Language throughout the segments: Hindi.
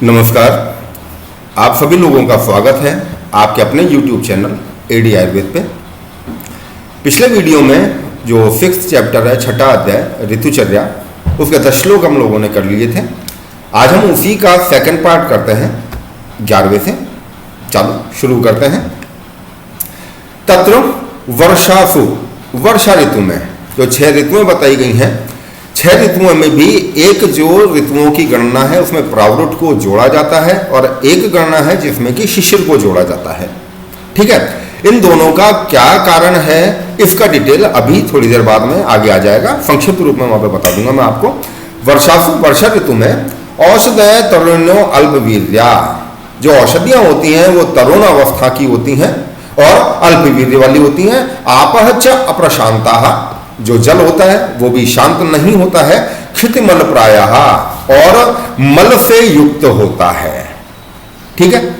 नमस्कार। आप सभी लोगों का स्वागत है आपके अपने YouTube चैनल एडी आयुर्वेद पे। पिछले वीडियो में जो 6th चैप्टर है, छठा अध्याय ऋतुचर्या, उसके 10 श्लोक हम लोगों ने कर लिए थे। आज हम उसी का सेकंड पार्ट करते हैं 11वें से। चलो शुरू करते हैं। तत्र वर्षासु, वर्षा ऋतु में जो 6 ऋतुएं बताई गई हैं, 6 ऋतुओं में भी एक जो ऋतुओं की गणना है उसमें प्रावरुट को जोड़ा जाता है और एक गणना है जिसमें कि शिशिर को जोड़ा जाता है। ठीक है, इन दोनों का क्या कारण है इसका डिटेल अभी थोड़ी देर बाद में आगे आ जाएगा। संक्षिप्त रूप में वहां पे बता दूंगा मैं आपको। वर्षासु, वर्षा ऋतु में औषधय तरुण्यो अल्पवीर्या, जो औषधियां होती हैं वो तरुण अवस्था की होती हैं और अल्पवीर्य वाली होती हैं। आपह च अप्रशांता, जो जल होता है वो भी शांत नहीं होता है। क्षितिमल प्रायः, और मल से युक्त होता है। ठीक है,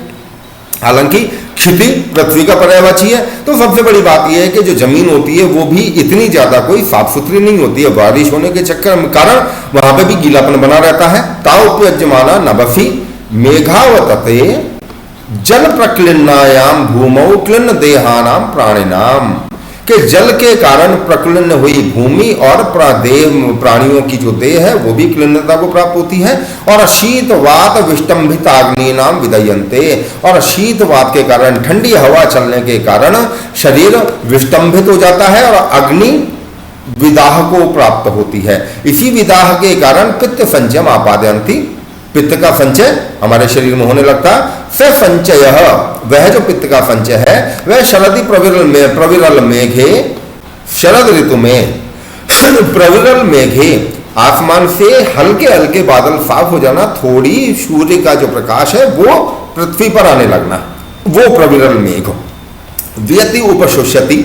हालांकि क्षिति पृथ्वी का पर्यायवाची है, तो सबसे बड़ी बात यह है कि जो जमीन होती है वो भी इतनी ज्यादा कोई साफ सुथरी नहीं होती है। बारिश होने के चक्कर में कारण वहां पे भी गीलापन बना रहता है। ताउप्यजमाना नभसि मेघावतते जल प्रक्लिन्नायाम भूमौ क्लिन्न देहानाम प्राणिनाम, कि जल के कारण प्रक्लिन्न हुई भूमि और प्राणियों की जो देह है वो भी क्लिन्नता को प्राप्त होती है। और शीत वात विष्टंभित अग्नि नाम विदयन्ते, और शीत वात के कारण, ठंडी हवा चलने के कारण शरीर विष्टंभित हो जाता है और अग्नि विदाह को प्राप्त होती है। इसी विदाह के कारण पित्त संचय आपादयन्ति, पित्त का संचय हमारे शरीर में होने लगता। स संचय, वह जो पित्त का संचय है वह शरदि प्रविरल मेघे, शरद ऋतु में प्रविरल मेघे, आसमान से हल्के हल्के बादल साफ हो जाना, थोड़ी सूर्य का जो प्रकाश है वो पृथ्वी पर आने लगना, वो प्रविरल मेघ। व्यति उपशोष्यति,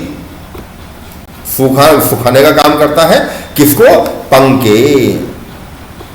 सुखाने का काम करता है। किसको? पंके,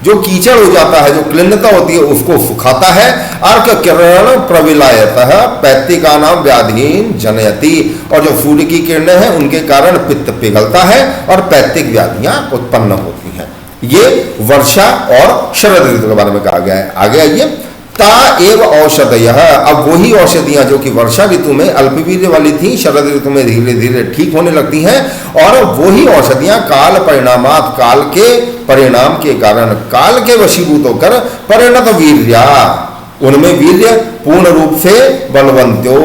जो कीचड़ हो जाता है, जो क्लिन्नता होती है उसको सुखाता है। अर्क किरण प्रविलायतः पैत्तिका नाम व्याधीन जनयति, और जो सूर्य की किरणें हैं उनके कारण पित्त पिघलता है और पैत्तिक व्याधियां उत्पन्न होती हैं। ये वर्षा और शरद ऋतु के बारे में कहा गया है। आगे आइए। ता एव औषधयः, अब वही औषधियां जो कि वर्षा ऋतु में अल्पवीर्य वाली थी, शरद ऋतु में धीरे धीरे ठीक होने लगती हैं। और वही औषधियां काल परिणामात, काल के परिणाम के कारण, काल के वशीभूत होकर परिणत वीर्या, उनमें वीर्य पूर्ण रूप से बलवंत्यो,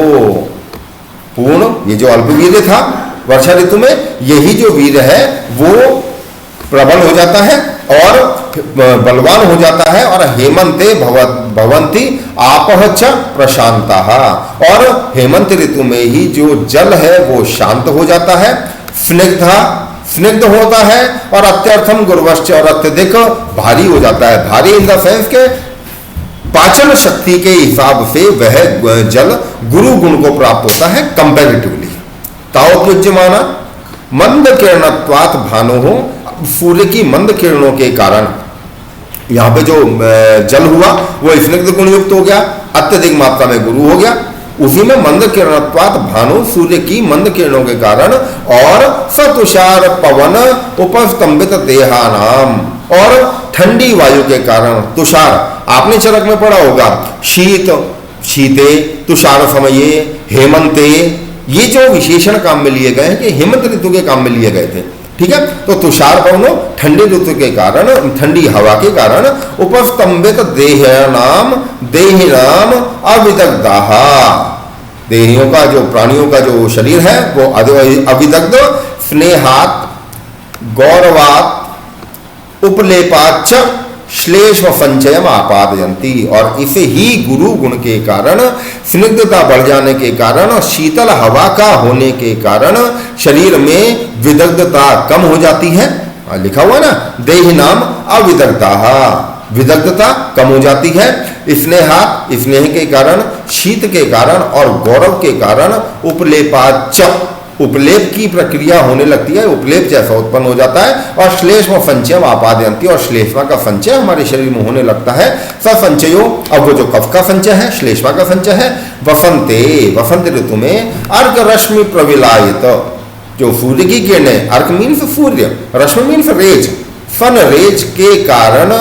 पूर्ण, ये जो अल्पवीर्य था वर्षा ऋतु में, यही जो वीर्य है वो प्रबल हो जाता है और बलवान हो जाता है। और हेमंते भवंती आपह च प्रशांतः, और हेमंत ऋतु में ही जो जल है वो शांत हो जाता है, स्निग्ध होता है, और अत्यर्थम गुरुवश्च, और अत्यधिक भारी हो जाता है। भारी इन द सेंस के पाचन शक्ति के हिसाब से वह जल गुरु गुण को प्राप्त होता है कंपैरेटिवली। तावोप्युज्यमाना मंद किरणत्वात् भानु हो, सूर्य की मंद किरणों के कारण यहाँ पे जो जल हुआ वो स्निग्ध गुण युक्त हो गया, अत्यधिक मात्रा में गुरु हो गया। उसी में मंद किरणत्वात् भानु, सूर्य की मंद किरणों के कारण, और सतुषार पवन उपस्तंभित देहानाम, और ठंडी वायु के कारण। तुषार आपने चरक में पढ़ा होगा, शीत, शीते, तुषार समये, हेमंते, ये जो विशेषण काम में लिए गए हैं कि हेमंत ऋतु के काम में लिए गए थे। ठीक है, तो तुषार पवनो ठंडी ऋतु के कारण, ठंडी हवा के कारण, उपस्तंभित देहिनाम अविदग्धाः, देहियों का जो प्राणियों का जो शरीर है वो अविदग्ध, स्नेहात गौरवात उपलेपाच श्लेष्म संचयम आपादयन्ति, और इसे ही गुरु गुण के कारण, स्निग्धता बढ़ जाने के कारण, शीतल हवा का होने के कारण शरीर में विदग्धता कम हो जाती है। लिखा हुआ ना, देहिनाम अविदग्धाः, विदग्धता कम हो जाती है। स्नेहात, स्नेह के कारण, शीत के कारण और गौरव के कारण, उपलेपाच, उपलेप की प्रक्रिया होने लगती है, उपलेप जैसा उत्पन्न हो जाता है। और श्लेष्म संचय आपादयन्ति, और श्लेष्मा का संचय हमारे शरीर में होने लगता है। संचयो, अब वो जो कफ का संचय है, श्लेष्मा का संचय है। वसंते, वसंत ऋतु में अर्क रश्मि प्रविलायित, जो सूर्य की किरणें, अर्क मीन्स सूर्य, रश्मि मीन्स रेज, सन रेज के कारण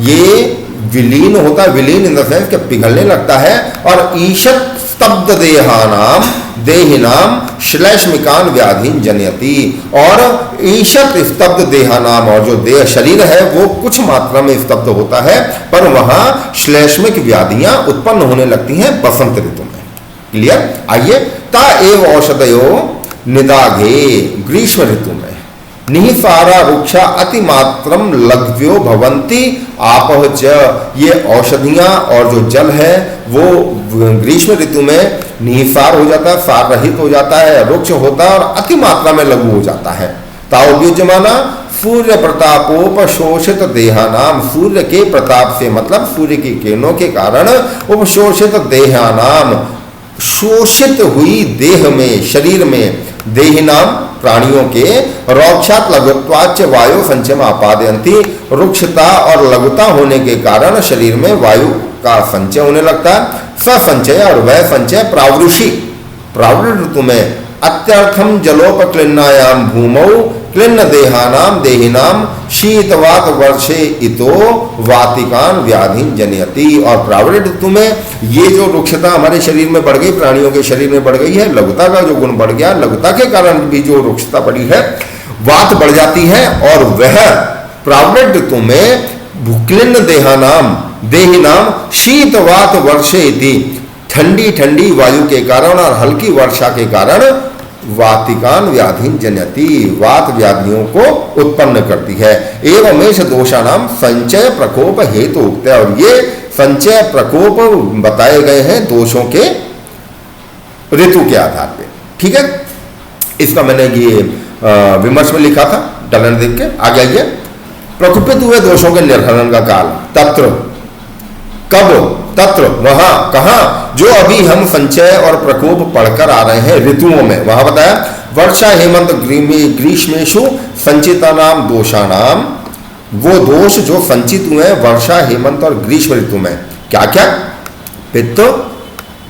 ये विलीन होता है, विलीन इन द सेंस कि पिघलने लगता है। और ईशत स्तब्ध देहानाम देहिनाम श्लेष्मिकान व्याधिन जनयति, और ईशत स्तब्ध देहानाम, और जो देह शरीर है वो कुछ मात्रा में स्तब्ध होता है, पर वहां श्लेष्मिक व्याधियां उत्पन्न होने लगती हैं वसंत ऋतु में। क्लियर? आइए, ता एव औषधयो निदाघे ग्रीष्म ऋतु में निहिसारा वृक्षा अतिमात्रम लघ्व्यो भवंती आपह च, ये औषधियां और जो जल है वो ग्रीष्म ऋतु में निहिसार हो जाता है, सार रहित हो जाता है, रुक्ष होता है और अति मात्रा में लघु हो जाता है। ताउद्युज्यमाना सूर्य प्रतापोपशोषित देहानाम, सूर्य के प्रताप से मतलब सूर्य की किरणों के कारण उपशोषित देहानाम, शोषित हुई देह में, शरीर में, देहिनाम प्राणियों के, रौक्षात लघुत्वाच वायु संचय आपादयंती, रुक्षता और लघुता होने के कारण शरीर में वायु का संचय होने लगता है। ससंचय, और वह संचय प्रावृषि, प्रावृत ऋतु में अत्यर्थम जलोपक्लिन्नायाम भूमौ क्लिन्न देहानाम देहिनाम शीतवात वर्षे इतो वातिकान व्याधिन जनयति, और प्रावृत ऋतु में ये जो रुक्षता हमारे शरीर में बढ़ गई, प्राणियों के शरीर में बढ़ गई है, लघुता का जो गुण बढ़ गया, लघुता के कारण भी जो रुक्षता बढ़ी है, वात बढ़ जाती है, और वह प्रावृत ऋतु में भूक्लिन्न देहानाम देहिनाम शीतवात वर्षे इति, ठंडी ठंडी वायु के कारण और हल्की वर्षा के कारण वातिकान व्याधिन जनयति, वात व्याधियों को उत्पन्न करती है। एवं मेष दोषानाम संचय प्रकोप हेतु उक्त, और ये संचय प्रकोप बताए गए हैं दोषों के ऋतु के आधार पे। ठीक है, इसका मैंने ये विमर्श में लिखा था, डलन देख के आगे आइए। प्रकोपित हुए दोषों के निर्धारण का काल, तत्र, कब, तत्र वहां, कहां, जो अभी हम संचय और प्रकोप पढ़कर आ रहे हैं ऋतुओं में, वहां बताया वर्षा हेमंत ग्रीष्मेशु संचिता नाम दोषानाम, वो दोष जो संचित हुए हैं वर्षा हेमंत और ग्रीष्म ऋतु में, क्या क्या, पित्त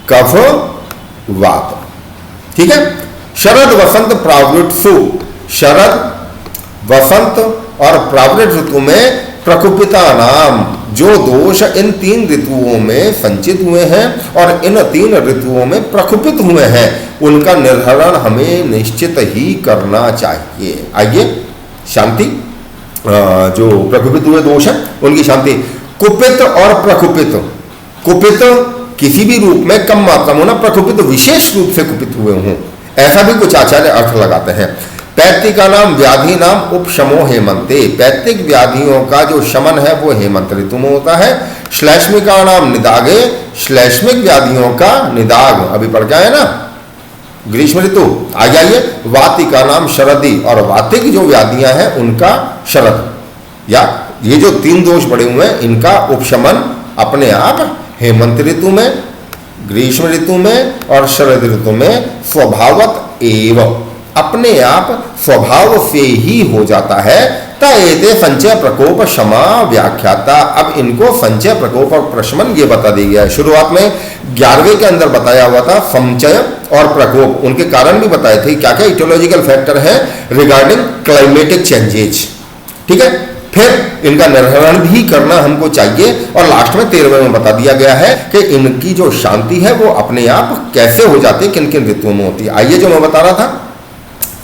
कफ वात। ठीक है, शरद वसंत प्रावृत सु, शरद वसंत और प्रावृत ऋतु में प्रकुपिता नाम, जो दोष इन तीन ऋतुओं में संचित हुए हैं और इन तीन ऋतुओं में प्रकुपित हुए हैं, उनका निर्धारण हमें निश्चित ही करना चाहिए। आइए, शांति, जो प्रकुपित हुए दोष है उनकी शांति। कुपित और प्रकुपित, कुपित किसी भी रूप में कम मात्रा में होना, प्रकुपित विशेष रूप से कुपित हुए हों, ऐसा भी कुछ आचार्य अर्थ लगाते हैं। पैतृका नाम व्याधि नाम उपशमो हेमंते, पैतृक व्याधियों का जो शमन है वो हेमंत ऋतु में होता है। श्लेष्मिका नाम निदागे, श्लेष्मिक व्याधियों का निदाग अभी पढ़ के आए ना, ग्रीष्म ऋतु। आ जाइए, वातिका नाम शरदी, और वातिक जो व्याधियां हैं उनका शरद, या ये जो तीन दोष पड़े हुए हैं इनका उपशमन अपने आप हेमंत ऋतु में, ग्रीष्म ऋतु में और शरद ऋतु में स्वभावत एवं, अपने आप स्वभाव से ही हो जाता है। तएते संचय प्रकोप क्षमा व्याख्याता, अब इनको संचय प्रकोप और प्रशमन ये बता दिया गया है। शुरुआत में 11वें के अंदर बताया हुआ था संचय और प्रकोप, उनके कारण भी बताए थे क्या क्या इटियोलॉजिकल फैक्टर है रिगार्डिंग क्लाइमेटिक चेंजेज। ठीक है, फिर इनका निर्धारण भी करना हमको चाहिए, और लास्ट में 13वें में बता दिया गया है कि इनकी जो शांति है वो अपने आप कैसे हो जाती है, किन किन ऋतुओं में होती है। आइए, जो मैं बता रहा था,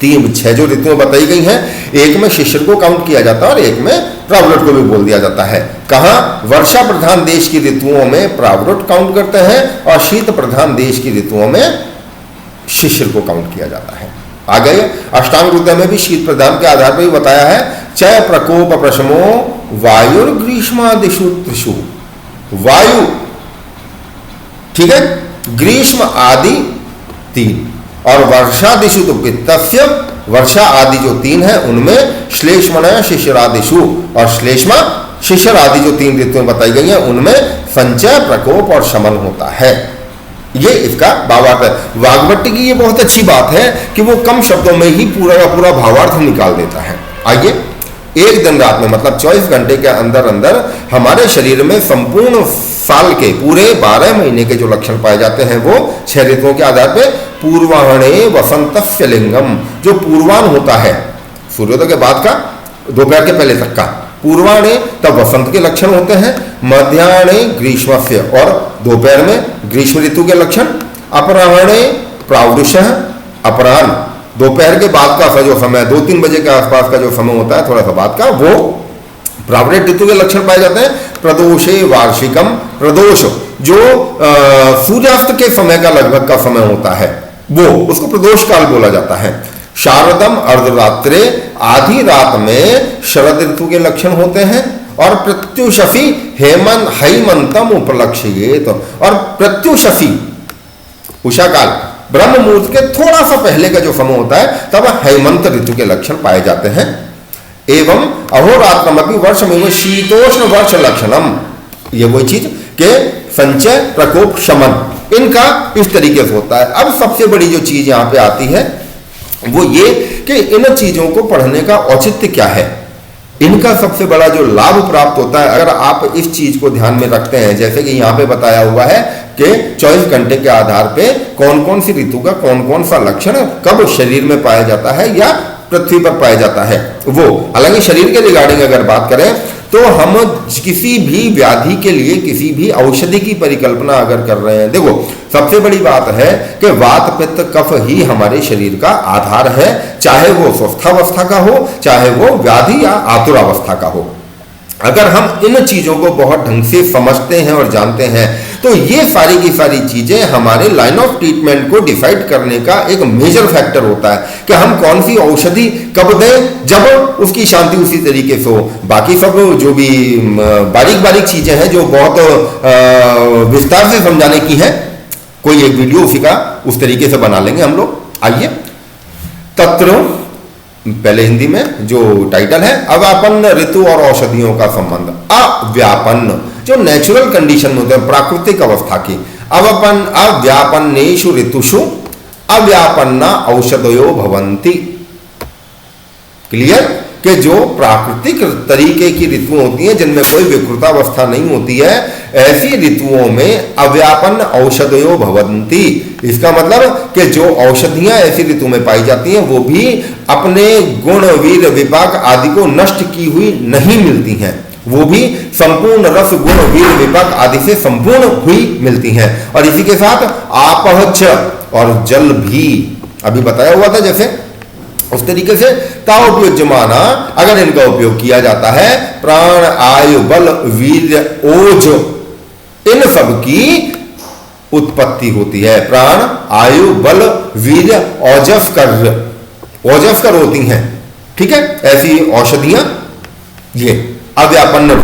6 जो ऋतुएं बताई गई हैं, एक में शिशिर को काउंट किया जाता है और एक में प्रावृत को भी बोल दिया जाता है। कहाँ, वर्षा प्रधान देश की ऋतुओं में प्रावृत काउंट करते हैं और शीत प्रधान देश की ऋतुओं में शिशिर को काउंट किया जाता है। आ गए, अष्टांग हृदय में भी शीत प्रधान के आधार पर भी बताया है। चय प्रकोप प्रशमो वायुर ग्रीष्मादिषु त्रिषु, वायु, ठीक है, ग्रीष्म आदि 3, और वर्षादिशु तो पित्तस्य, वर्षा आदि जो 3 है उनमें श्लेष्मणय शिशिरादिशु, और श्लेष्मा शिशिर आदि जो 3 ऋतुएं बताई गई हैं उनमें संचय प्रकोप और शमन होता है। ये इसका भावार्थ है। वाग्भट्ट की ये बहुत अच्छी बात है कि वो कम शब्दों में ही पूरा का पूरा भावार्थ निकाल देता है। आइए, एक दिन रात में मतलब 24 घंटे के अंदर अंदर हमारे शरीर में संपूर्ण साल के पूरे 12 महीने के जो लक्षण पाए जाते हैं वो 6 ऋतुओं के आधार पे पूर्वाहणे वसंतस्य लिंगम, जो पूर्वान होता है सूर्योदय के बाद का दोपहर के पहले तक का पूर्वाणे तब वसंत के लक्षण होते हैं, मध्याह्ने ग्रीष्मस्य और दोपहर में ग्रीष्म ऋतु के लक्षण, अपराह्ने प्रावरुषः अपराह्न दोपहर के बाद का जो समय 2-3 बजे के आसपास का जो समय होता है थोड़ा सा बाद का, वो प्रावृत ऋतु के लक्षण पाए जाते हैं। प्रदोषे वार्षिकम, प्रदोष जो सूर्यास्त के समय का लगभग का समय होता है वो उसको प्रदोष काल बोला जाता है। शारदम अर्धरात्रे, आधी रात में शरद ऋतु के लक्षण होते हैं। और प्रत्युषफी हेमंत हैमंतम उपलक्ष्येत, और प्रत्युषफी उषा काल ब्रह्म मुहूर्त के थोड़ा सा पहले का जो समय होता है तब हेमंत ऋतु के लक्षण पाए जाते हैं। एवं अहोरात्रमपि वर्षमेव शीतोष्ण वर्ष लक्षणम, ये वही चीज के संचय प्रकोप शमन इनका इस तरीके से होता है। अब सबसे बड़ी जो चीज यहां पे आती है वो ये कि इन चीजों को पढ़ने का औचित्य क्या है, इनका सबसे बड़ा जो लाभ प्राप्त होता है अगर आप इस चीज को ध्यान में रखते हैं। जैसे कि यहाँ पे बताया हुआ है कि 24 घंटे के आधार पे कौन कौन सी ऋतु का कौन कौन सा लक्षण कब शरीर में पाया जाता है या पृथ्वी पर पाया जाता है वो। हालांकि शरीर के रिगार्डिंग अगर बात करें तो हम किसी भी व्याधि के लिए किसी भी औषधि की परिकल्पना अगर कर रहे हैं, देखो सबसे बड़ी बात है कि वात पित्त कफ ही हमारे शरीर का आधार है, चाहे वो स्वस्थावस्था का हो चाहे वो व्याधि या आतुरावस्था का हो। अगर हम इन चीजों को बहुत ढंग से समझते हैं और जानते हैं तो ये सारी की सारी चीजें हमारे लाइन ऑफ ट्रीटमेंट को डिसाइड करने का एक मेजर फैक्टर होता है कि हम कौन सी औषधि कब दें जब उसकी शांति उसी तरीके से हो। बाकी सब जो भी बारीक बारीक चीजें हैं जो बहुत विस्तार से समझाने की है, कोई एक वीडियो उसी का उस तरीके से बना लेंगे हम लोग। आइए, तत्र पहले हिंदी में जो टाइटल है अव्यापन्न ऋतु और औषधियों का संबंध। अव्यापन्न जो नेचुरल कंडीशन में होते हैं प्राकृतिक अवस्था की, अव्यापन्नेषु ऋतुषु अव्यापन्ना औषधयो भवन्ति। क्लियर कि जो प्राकृतिक तरीके की ऋतुएं होती हैं जिनमें कोई विकृतावस्था नहीं होती है, ऐसी ऋतुओं में अव्यापन्न औषधयो भवन्ति। इसका मतलब कि जो औषधियां ऐसी ऋतु में पाई जाती हैं वो भी अपने गुण वीर विपाक आदि को नष्ट की हुई नहीं मिलती हैं, वो भी संपूर्ण रस गुण वीर विपाक आदि से संपूर्ण हुई मिलती हैं। और इसी के साथ आपहच और जल भी अभी बताया हुआ था जैसे उस तरीके से ताउपयुज्यमाना, अगर इनका उपयोग किया जाता है प्राण आयु बल वीर्य ओज इन सब की उत्पत्ति होती है। प्राण आयु बल वीर्य ओजस्कर होती हैं, ठीक है, ऐसी औषधियां ये अव्यापन्न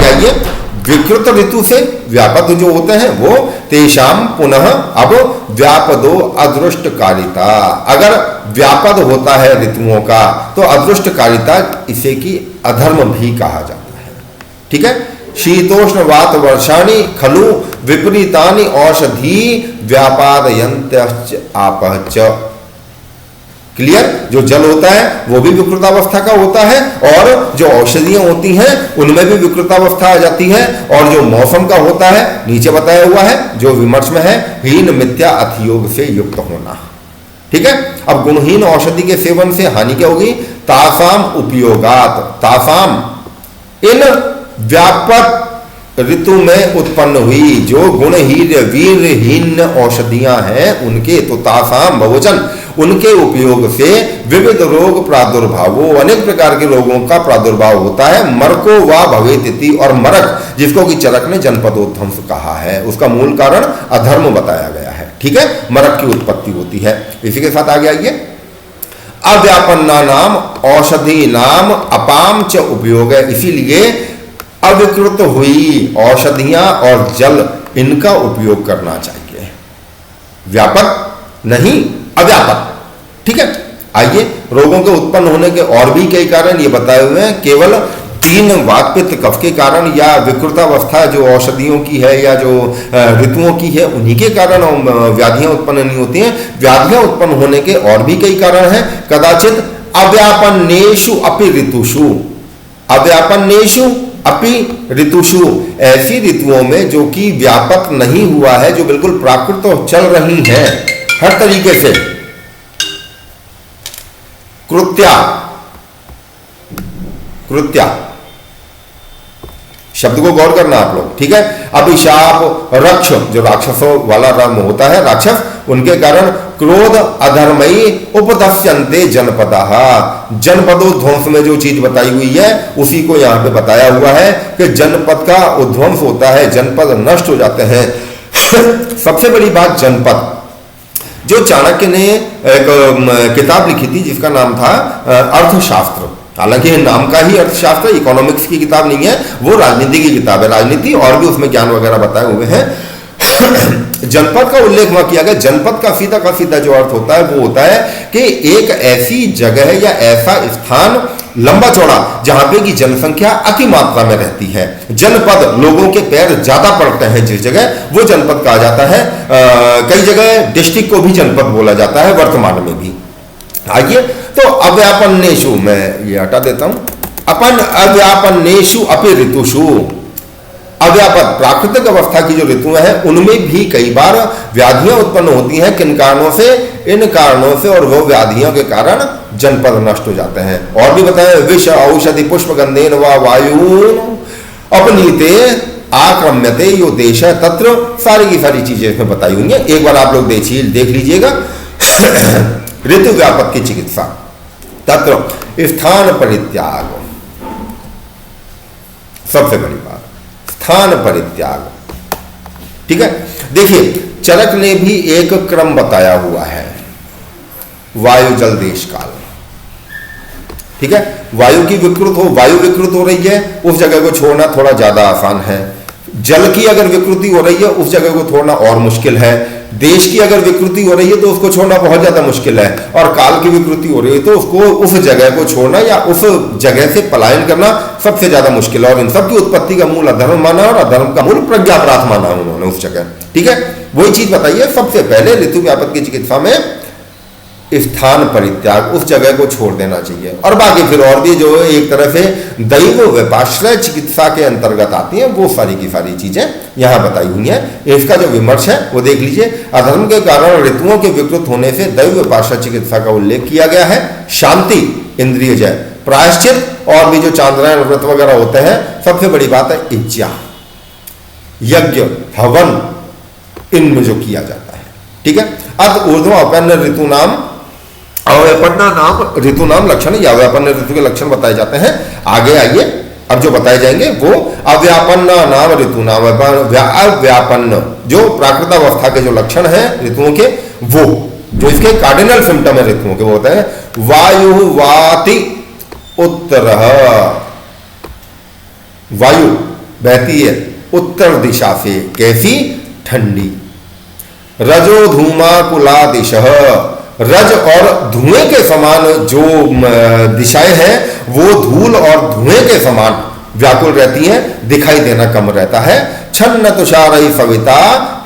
है। विकृत ऋतु से व्यापक जो होते हैं वो तेषाम पुनः अब व्यापदो अदृष्टकारिता। अगर व्यापद होता है ऋतुओं का तो अदृष्टकारिता इसे की अधर्म भी कहा जाता है, ठीक है। शीतोष्ण वात वर्षाणि खलु विपरीतानि औषधि व्यापादयन्त्यश्च आपश्च। क्लियर, जो जल होता है वो भी विकृतावस्था का होता है और जो औषधियां होती हैं उनमें भी विकृतावस्था आ जाती है। और जो मौसम का होता है नीचे बताया हुआ है जो विमर्श में है, हीन मिथ्या अतियोग से युक्त होना, ठीक है। अब गुणहीन औषधि के सेवन से हानि क्या होगी? तासाम उपयोगात, तासाम इन व्यापक ऋतु में उत्पन्न हुई जो गुणहीन वीरहीन औषधियां हैं उनके, तो तासाम बहुवचन, उनके उपयोग से विविध रोग प्रादुर्भावो, अनेक प्रकार के रोगों का प्रादुर्भाव होता है। मरको वा भवेतिति, और मरक जिसको कि चरक ने जनपदोध्वंस कहा है उसका मूल कारण अधर्म बताया गया है, ठीक है। मरक की उत्पत्ति होती है। इसी के साथ आगे आइए, अव्यापन्ना नाम औषधि नाम अपाम च उपयोग है। इसीलिए अविकृत हुई औषधियां और जल इनका उपयोग करना चाहिए, व्यापक नहीं अव्यापक, ठीक है। आइए, रोगों के उत्पन्न होने के और भी कई कारण ये बताए हुए हैं। केवल 3 वात पित्त कफ के कारण या विकृतावस्था जो औषधियों की है या जो ऋतुओं की है उन्हीं के कारण व्याधियां उत्पन्न नहीं होती हैं। व्याधियां उत्पन्न होने के और भी कई कारण हैं। कदाचित अव्यापन्नेषु अपि ऋतुषु, अव्यापन्नेषु अपि ऋतुषु, ऐसी ऋतुओं में जो कि व्यापक नहीं हुआ है, जो बिल्कुल प्राकृत चल रही हैं हर तरीके से, कृत्या, शब्द को गौर करना आप लोग, ठीक है। अभिशाप रक्ष, जो राक्षसों वाला रम होता है, राक्षस, उनके कारण क्रोध अधर्मयी उपदस्यन्ते जनपदः, जनपदो ध्वंस में जो चीज बताई हुई है उसी को यहां पे बताया हुआ है कि जनपद का उध्वंस होता है, जनपद नष्ट हो जाते हैं। सबसे बड़ी बात जनपद, जो चाणक्य ने एक किताब लिखी थी जिसका नाम था अर्थशास्त्र, हालांकि नाम का ही अर्थशास्त्र, इकोनॉमिक्स की किताब नहीं है, वो राजनीति की किताब है, राजनीति और भी उसमें ज्ञान वगैरह बताए हुए हैं। जनपद का उल्लेख वहां किया गया। जनपद का सीधा जो अर्थ होता है वो होता है कि एक ऐसी जगह या ऐसा स्थान लंबा चौड़ा जहां पे की जनसंख्या अति मात्रा में रहती है। जनपद, लोगों के पैर ज्यादा पड़ते हैं जिस जगह, वो जनपद कहा जाता है। कई जगह डिस्ट्रिक्ट को भी जनपद बोला जाता है, वर्तमान में भी। आइए, तो अव्यापन्नेषु, मैं ये हटा देता हूं, अपन अव्यापन्नेषु अपि ऋतुषु, अव्यापक प्राकृतिक अवस्था की जो ऋतुएं हैं उनमें भी कई बार व्याधियां उत्पन्न होती हैं। किन कारणों से? इन कारणों से, और वो व्याधियों के कारण जनपद नष्ट हो जाते हैं। और भी बताएं, विष औषधि पुष्प गंधेन व वायुन अपनीते आक्रम्यते यो देश है तत्र, सारी की सारी चीजें इसमें बताई हुई हैं, एक बार आप लोग देख लीजिएगा। ऋतु व्यापक की चिकित्सा, तत्र स्थान परित्याग, सबसे बड़ी बात स्थान परित्याग, ठीक है। देखिए, चरक ने भी एक क्रम बताया हुआ है, वायु जल देश काल, ठीक है। वायु विकृत हो रही है, उस जगह को छोड़ना थोड़ा ज्यादा आसान है। जल की अगर विकृति हो रही है उस जगह को छोड़ना और मुश्किल है। देश की अगर विकृति हो रही है तो उसको छोड़ना बहुत ज्यादा मुश्किल है। और काल की विकृति हो रही है तो उसको, उस जगह को छोड़ना या उस जगह से पलायन करना सबसे ज्यादा मुश्किल है। और इन सब की उत्पत्ति का मूल अधर्म माना और अधर्म का मूल प्रज्ञापराध माना उन्होंने उस जगह, ठीक है। वही चीज बताइए सबसे पहले ऋतु व्यापक की चिकित्सा में स्थान परित्याग, उस जगह को छोड़ देना चाहिए। और बाकी फिर और भी जो एक तरह से दैव व्यपाश्रय चिकित्सा के अंतर्गत आती हैं, वो सारी की सारी चीजें यहां बताई हुई हैं। इसका जो विमर्श है वो देख लीजिए। अधर्म के कारण ऋतुओं के विकृत होने से दैव व्यपाश्रय चिकित्सा का उल्लेख किया गया है। शांति, इंद्रिय जय, प्रायश्चित और भी जो चांद्रायण व्रत वगैरह होते हैं, सबसे बड़ी बात है इज्जा, यज्ञ, हवन, इनमें जो किया जाता है, ठीक है। अब ऊर्ध्व अपन्न ऋतु नाम, अव्यापन्न नाम ऋतु नाम लक्षण, या अव्यापन्न ऋतु के लक्षण बताए जाते हैं। आगे आइए, अब जो बताए जाएंगे वो अव्यापन्न नाम ऋतु नाम, अव्यापन्न जो प्राकृतावस्था के जो लक्षण हैं ऋतुओं के, वो जो इसके कार्डिनल सिम्टम है ऋतुओं के, वो होता है वायु वाति उत्तर, वायु बहती है उत्तर दिशा से, कैसी? ठंडी। रजो धूमा कुला दिश, रज और धुएं के समान जो दिशाएं हैं वो धूल और धुएं के समान व्याकुल रहती हैं, दिखाई देना कम रहता है। छन्न तुषारई सविता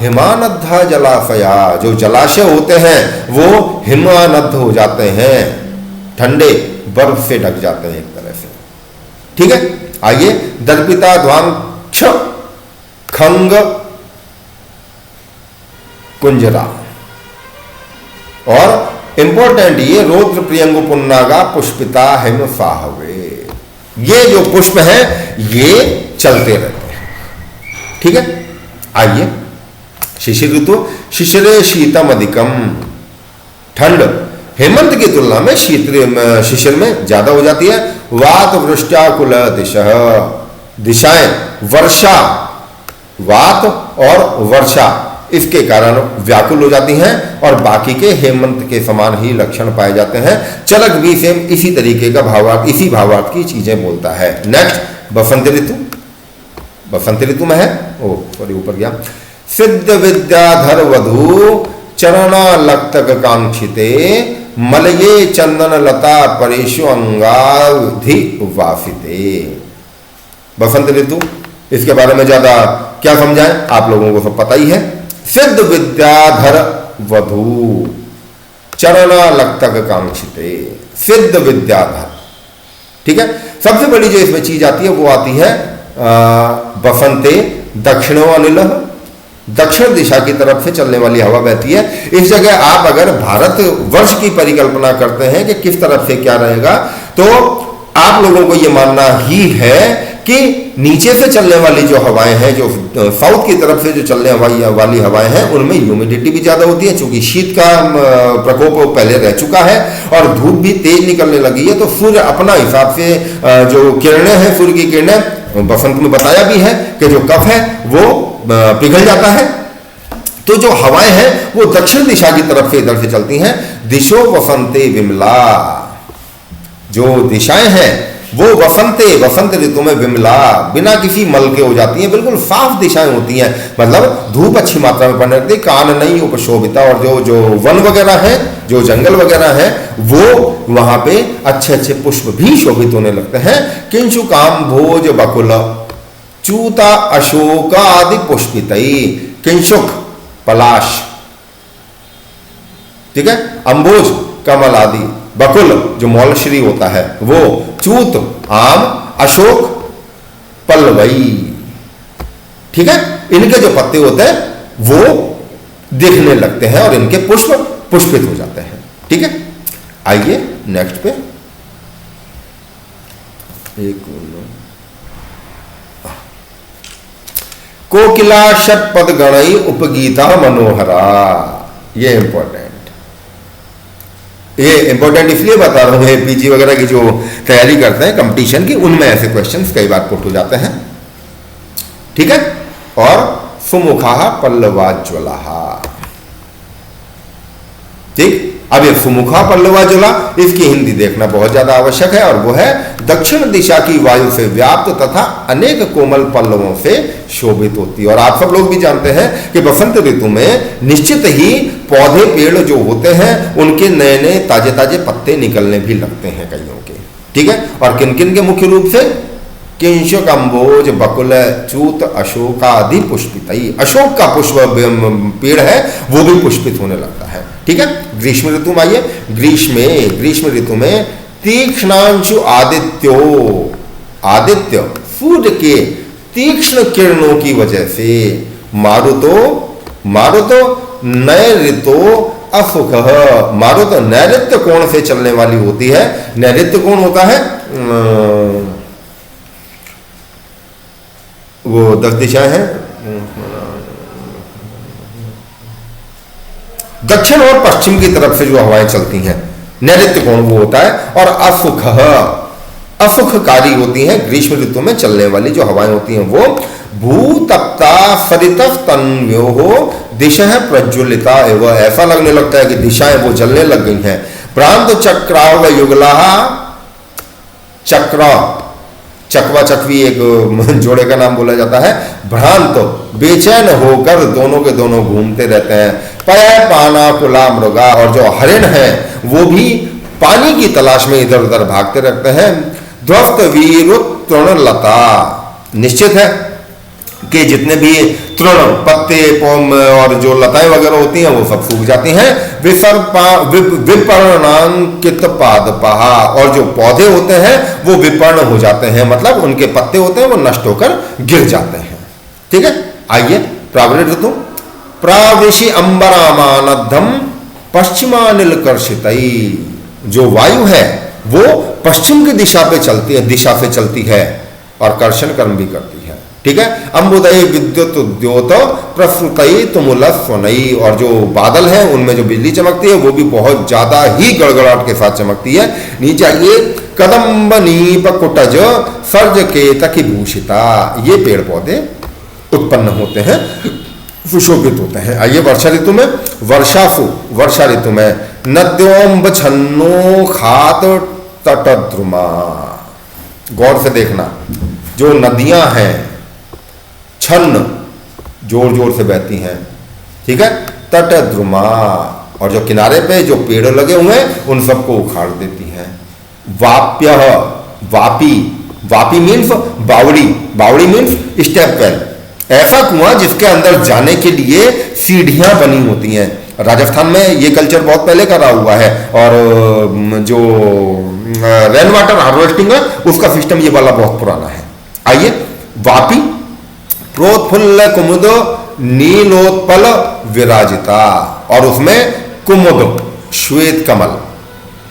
हिमानद्धा जलाशया, जो जलाशय होते हैं वो हिमानद्ध हो जाते हैं, ठंडे बर्फ से ढक जाते हैं एक तरह से, ठीक है। आइए, दर्पिता ध्वांक्ष खंग कुंजरा, और इंपॉर्टेंट ये रौद्र प्रियंगु पुन्नागा पुष्पिता हिम साहवे, ये जो पुष्प हैं ये चलते रहते हैं, ठीक है। आइए, शिशिर ऋतु, शिशिरे शीतम अधिकम, ठंड हेमंत की तुलना में शिशिर में ज्यादा हो जाती है। वात वृष्ट्याकुल दिशा, दिशाएं वर्षा, वात और वर्षा इसके कारण व्याकुल हो जाती हैं, और बाकी के हेमंत के समान ही लक्षण पाए जाते हैं। चरक भी सेम इसी तरीके का भावार्थ, इसी भावार्थ की चीजें बोलता है। नेक्स्ट बसंत ऋतु, बसंत ऋतु में है, ओ सॉरी ऊपर गया, सिद्ध विद्याधर वधु चरणा लक्तक कांक्षिते मलये चंदन लता परेशु अंगाधि वासिते। बसंत ऋतु, इसके बारे में ज्यादा क्या समझाएं, आप लोगों को सब पता ही है। सिद्ध विद्याधर वधु चरणा लक्तक कांक्षिते, सिद्ध विद्याधर, ठीक है। सबसे बड़ी जो इसमें चीज आती है वो आती है बसंते दक्षिणो अनिल, दक्षिण दिशा की तरफ से चलने वाली हवा बहती है। इस जगह आप अगर भारत वर्ष की परिकल्पना करते हैं कि किस तरफ से क्या रहेगा, तो आप लोगों को यह मानना ही है कि नीचे से चलने वाली जो हवाएं हैं, जो साउथ की तरफ से जो चलने वाली हवाएं हैं, उनमें ह्यूमिडिटी भी ज्यादा होती है, क्योंकि शीत का प्रकोप पहले रह चुका है और धूप भी तेज निकलने लगी है। तो सूर्य अपना हिसाब से जो किरणें हैं, सूर्य की किरणें, बसंत में बताया भी है कि जो कफ है वो पिघल जाता है। तो जो हवाएं हैं वो दक्षिण दिशा की तरफ से इधर से चलती हैं। दिशो वसंते विमला, जो दिशाएं हैं वो वसंत ऋतु में विमला, बिना किसी मल के हो जाती हैं, बिल्कुल साफ दिशाएं होती हैं, मतलब धूप अच्छी मात्रा में पड़ने लगती है। कान नहीं उपशोभिता, और जो वन वगैरह है, जो जंगल वगैरह है, वो वहां पे अच्छे अच्छे पुष्प भी शोभित होने लगते हैं। किंचु काम भोज बकुल चूता अशोक आदि पुष्पितई, किंशुक पलाश, ठीक है, अंबोज कमल आदि, बकुल जो मौलश्री होता है वो, चूत आम, अशोक पल्लवई, ठीक है, इनके जो पत्ते होते हैं वो दिखने लगते हैं और इनके पुष्प पुष्पित हो जाते हैं। ठीक है, आइए नेक्स्ट पे। एक कोकिला षटपद गणई उपगीता मनोहरा, ये इंपॉर्टेंट, ये इंपॉर्टेंट इसलिए बता रहा हूं, पीजी वगैरह की जो तैयारी करते हैं कंपटीशन की, उनमें ऐसे क्वेश्चंस कई बार पुट हो जाते हैं। ठीक है, और सुमुखा पल्लवाज्वला, ठीक। अब ये सुमुखा पल्लवाज्वला, इसकी हिंदी देखना बहुत ज्यादा आवश्यक है, और वो है दक्षिण दिशा की वायु से व्याप्त तथा अनेक कोमल पल्लवों से शोभित होती है। और आप सब लोग भी जानते हैं कि बसंत ऋतु में निश्चित ही पौधे पेड़ जो होते हैं उनके नए नए ताजे ताजे पत्ते निकलने भी लगते हैं कईयों के। ठीक है, और किन किन के मुख्य रूप से, किंशुक अम्बोज बकुल चूत अशोक आदि पुष्पितई, अशोक का पुष्प पेड़ है वो भी पुष्पित होने लगता है। ठीक है, ग्रीष्म ऋतु में आइए। ग्रीष्म ऋतु में तीक्ष्णांशु आदित्य सूर्य के तीक्ष्ण किरणों की वजह से मारुतो नैऋतो असुख, मारुत नैऋत्य कोण से चलने वाली होती है। नैऋत्य कोण होता है वो 10 दिशाएं हैं, दक्षिण और पश्चिम की तरफ से जो हवाएं चलती हैं, नैऋत्य कोण वो होता है। और असुखकारी होती हैं ग्रीष्म ऋतु में चलने वाली जो हवाएं होती हैं वो भूतप्ता सरितः तन्व्यो हो दिशा प्रज्वलिता, एवं ऐसा लगने लगता है कि दिशाएं वो जलने लग गई हैं। प्रांत चक्राव युगला, चकवा चकवी एक जोड़े का नाम बोला जाता है। भ्रांत बेचैन होकर दोनों के दोनों घूमते रहते हैं। पय पाना कुला मृगा, और जो हरिण है वो भी पानी की तलाश में इधर उधर भागते रहते हैं। ध्वस्त वीर तृणलता, निश्चित है कि जितने भी तृण पत्ते और जो लताएं वगैरह होती हैं वो सब सूख जाती हैं। विपर्णांकित पादपहा, और जो पौधे होते हैं वो विपर्ण हो जाते हैं, मतलब उनके पत्ते होते हैं वो नष्ट होकर गिर जाते हैं। ठीक है, आइए प्रावृत ऋतु। प्रावेशी अंबरामानद्धम पश्चिमानिलकर्षितई, जो वायु है वो पश्चिम की दिशा पे चलती है, दिशा से चलती है और कर्षण कर्म भी करती है। ठीक है, अम्बुदय विद्युत उद्योत प्रसृतई तुमुल स्वनई, और जो बादल है उनमें जो बिजली चमकती है वो भी बहुत ज्यादा ही गड़गड़ाहट के साथ चमकती है। नीचे आइए। कदम्ब नीप कुटज सर्ज केतकी भूषिता, ये पेड़ पौधे उत्पन्न होते हैं, सुशोभित होते हैं। आइए वर्षा ऋतु में। वर्षा ऋतु में नद्योंब छन्नो खात तटद्रुमा, गौर से देखना, जो नदियां हैं छन्न जोर जोर से बहती हैं। ठीक है, तटद्रुमा, और जो किनारे पे जो पेड़ लगे हुए हैं उन सबको उखाड़ देती हैं। वापी मीन्स बावड़ी मीन्स स्टेप वेल, ऐसा कुआं जिसके अंदर जाने के लिए सीढ़ियां बनी होती हैं। राजस्थान में ये कल्चर बहुत पहले करा हुआ है, और जो रेन वाटर हार्वेस्टिंग है उसका सिस्टम ये वाला बहुत पुराना है। आइए। वापी प्रोत्फुल्ल कुमुद नीलोत्पल विराजिता, और उसमें कुमुद श्वेत कमल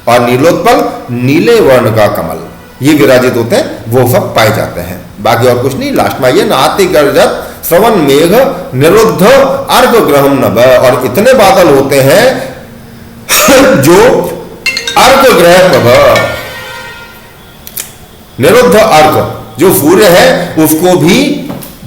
और नीलोत्पल नीले वर्ण का कमल, ये विराजित होते हैं, वो सब पाए जाते हैं। बाकी और कुछ नहीं। लास्ट में आइए, नाति गर्जत श्रवण मेघ निरुद्ध अर्घ ग्रहम नभ, और इतने बादल होते हैं जो अर्घ ग्रह प्रभ, निरुद्ध अर्घ जो सूर्य है उसको भी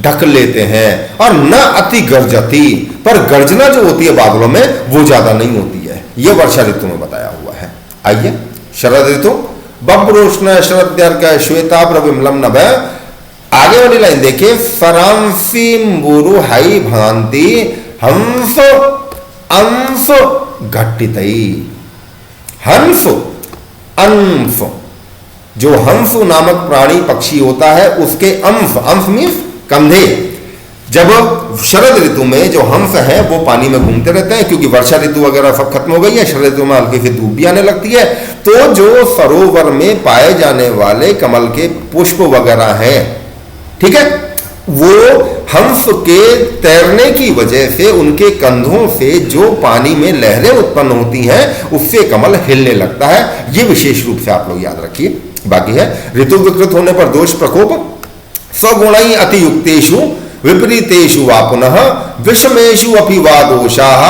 ढक लेते हैं, और न अति गर्जती, पर गर्जना जो होती है बादलों में वो ज्यादा नहीं होती है। ये वर्षा ऋतु में बताया हुआ है। आइए शरद ऋतु, बब्रोष्ण शरद्यर्घ श्वेताभ्र विमलम नभ। आगे वाली लाइन देखिए, फरांसी मुरु हाई भांति हंस अंश घटितई। हंस अंश, जो हंस नामक प्राणी पक्षी होता है उसके अंश, अंश मीन्स कंधे, जब शरद ऋतु में जो हंस है वो पानी में घूमते रहते हैं, क्योंकि वर्षा ऋतु वगैरह सब खत्म हो गई है, शरद ऋतु में हल्की सी धूप भी आने लगती है, तो जो सरोवर में पाए जाने वाले कमल के पुष्प वगैरह हैं, ठीक है, वो हंस के तैरने की वजह से उनके कंधों से जो पानी में लहरें उत्पन्न होती हैं उससे कमल हिलने लगता है। ये विशेष रूप से आप लोग याद रखिए। बाकी है, ऋतु विकृत होने पर दोष प्रकोप, स्वगुणई अतियुक्तेषु विपरीतेषु वा पुनः विषमेषु अपि वा दोषाः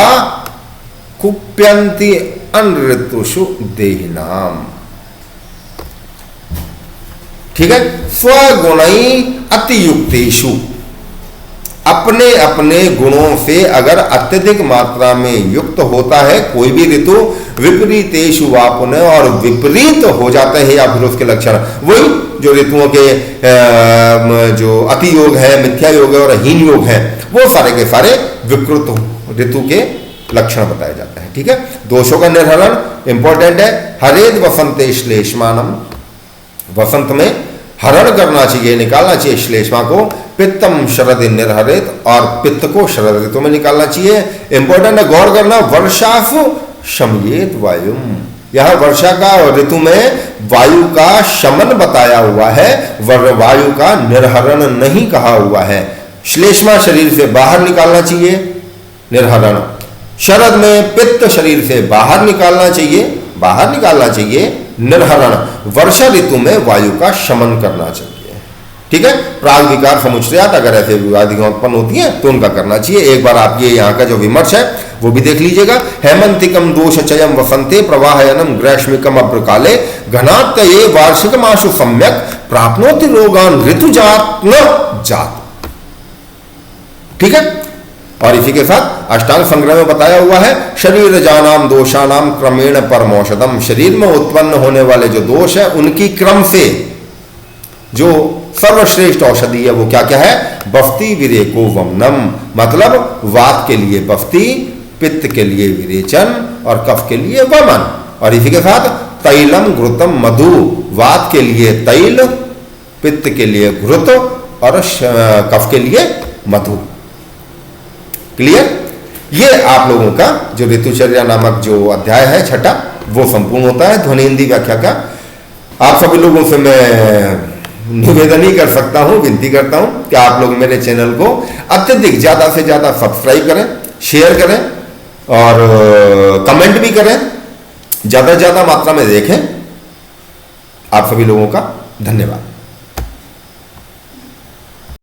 कुप्यन्ति अनऋतुषु देहिनाम। ठीक है, स्वगुणई अतियुक्तेषु, अपने अपने गुणों से अगर अत्यधिक मात्रा में युक्त होता है कोई भी ऋतु, विपरीतेषु वा पुनः, और विपरीत हो जाते हैं या फिर उसके लक्षण, वही जो ऋतुओं के जो अति योग है, मिथ्या योग है और हीन योग है, वो सारे के सारे विकृत ऋतु के लक्षण बताए जाते हैं। ठीक है, दोषों का निर्हरण इंपॉर्टेंट है। हरेद वसंते श्लेष्मानम, वसंत में हरण करना चाहिए, निकालना चाहिए श्लेष्मा को। पित्तम शरद निर्हरित, और पित्त को शरद ऋतु में निकालना चाहिए। इंपॉर्टेंट है, गौर करना, वर्षासु शमयेत वायुम, यह वर्षा का ऋतु में वायु का शमन बताया हुआ है, वायु का निर्हरण नहीं कहा हुआ है। श्लेष्मा शरीर से बाहर निकालना चाहिए, निर्हरण। शरद में पित्त शरीर से बाहर निकालना चाहिए, बाहर निकालना चाहिए, निर्हरण। वर्षा ऋतु में वायु का शमन करना चाहिए। ठीक है, प्राग विकार समुच्चयात, अगर ऐसे विवादियां उत्पन्न होती हैं तो उनका करना चाहिए। एक बार आप ये यहाँ का जो विमर्श है वो भी देख लीजिएगा। हेमंतिकम दोष चयम वसंते प्रवाहयनम ग्रीष्मिकम अप्रकाले घनात्तये वार्षिकमाशु सम्यक प्राप्नोति रोगान ऋतुजात न जात। ठीक है, और इसी के साथ अष्टांग संग्रह में बताया हुआ है, शरीर जानाम दोषानाम क्रमेण परमौषधम, शरीर में उत्पन्न होने वाले जो दोष है उनकी क्रम से जो सर्वश्रेष्ठ औषधि है वो क्या क्या है? बफ्ती विरेको वमनम, मतलब वात के लिए बफ्ती, पित्त के लिए विरेचन और कफ के लिए वमन। और इसी के साथ तैलम घृतम मधु, वात के लिए तैल, पित्त के लिए घृत और कफ के लिए मधु। क्लियर? ये आप लोगों का जो ऋतुचर्या नामक जो अध्याय है छठा, वो संपूर्ण होता है ध्वनि हिंदी व्याख्या का। आप सभी लोगों से मैं निवेदन ही कर सकता हूं, विनती करता हूं कि आप लोग मेरे चैनल को अत्यधिक ज्यादा से ज्यादा सब्सक्राइब करें, शेयर करें और कमेंट भी करें, ज्यादा से ज्यादा मात्रा में देखें। आप सभी लोगों का धन्यवाद।